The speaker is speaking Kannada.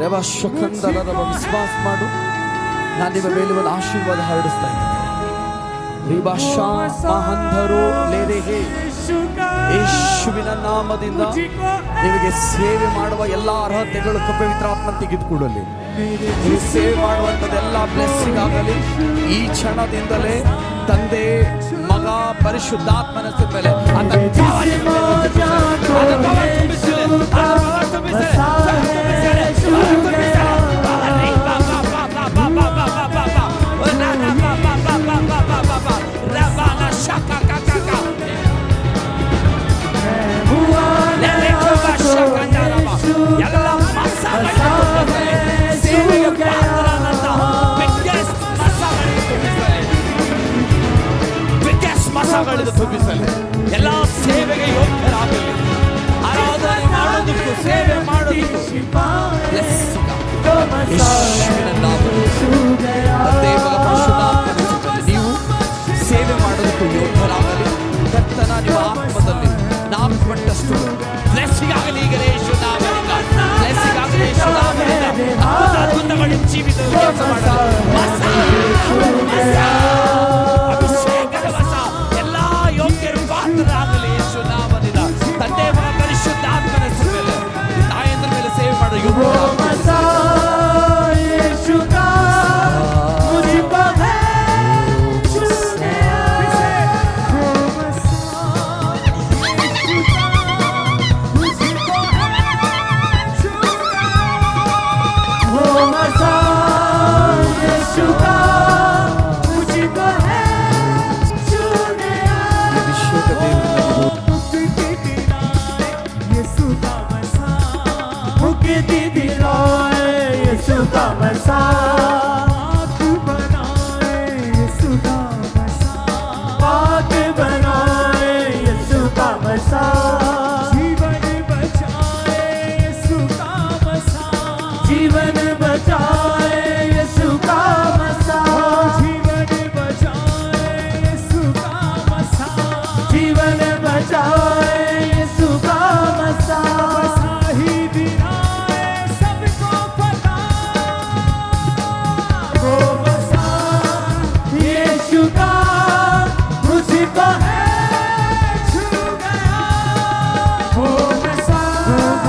ವಿಶ್ವಾಸ ಮಾಡು, ನಾನು ನಿಮ್ಮ ಮೇಲೆ ಒಂದು ಆಶೀರ್ವಾದ ಹರಡಿಸ್ತಾ ಇದ್ದೇನೆ. ಯೇಸುವಿನ ನಾಮದಿಂದ ನಿಮಗೆ ಸೇವೆ ಮಾಡುವ ಎಲ್ಲ ಅರ್ಹತೆಗಳು ಪವಿತ್ರಾತ್ಮ ತೆಗೆದುಕೊಳ್ಳಲಿ. ನೀವು ಸೇವೆ ಮಾಡುವಂಥದ್ದೆಲ್ಲ ಬ್ಲೆಸ್ಸಿಂಗ್ ಆಗಲಿ. ಈ ಕ್ಷಣದಿಂದಲೇ ತಂದೆ, ಮಗ, ಪರಿಶುದ್ಧಾತ್ಮನ ಮೇಲೆ ತುಂಬಿಸಲಿ. ಎಲ್ಲ ಸೇವೆಗೆ ಯೋಗ್ಯರಾಗಲಿ. ಆರಾಧನೆ ಮಾಡೋದಕ್ಕೂ ಸೇವೆ ಮಾಡೋದಕ್ಕೂ ನೀವು ಸೇವೆ ಮಾಡೋದಕ್ಕೂ ಯೋಗ್ಯರಾಗಲಿ. ಕರ್ತನ ನಿಮ್ಮ ಆತ್ಮದಲ್ಲಿ ನಾವು ಪಟ್ಟಷ್ಟು ಬ್ಲೆಸ್ಸಿಂಗ್ ಆಗಲಿ. ಈಗ ಯೇಸುನಾಮದಿಂದ ಬ್ಲೆಸ್ಸಿಂಗ್ ಆಗಲಿ. ಯೇಸುನಾಮದಿಂದ ಅದ್ಭುತಗಳು ಜೀವಿತ ಕೆಲಸ ಮಾಡಲಿ. ತಂದೆ, ಮಗ, ಪರಿಶುದ್ಧಾತ್ಮನ ಮೇಲೆ ತಾಯಂದ್ರ ಮೇಲೆ ಸೇವೆ ಮಾಡೋ बनाए यीशु का मसा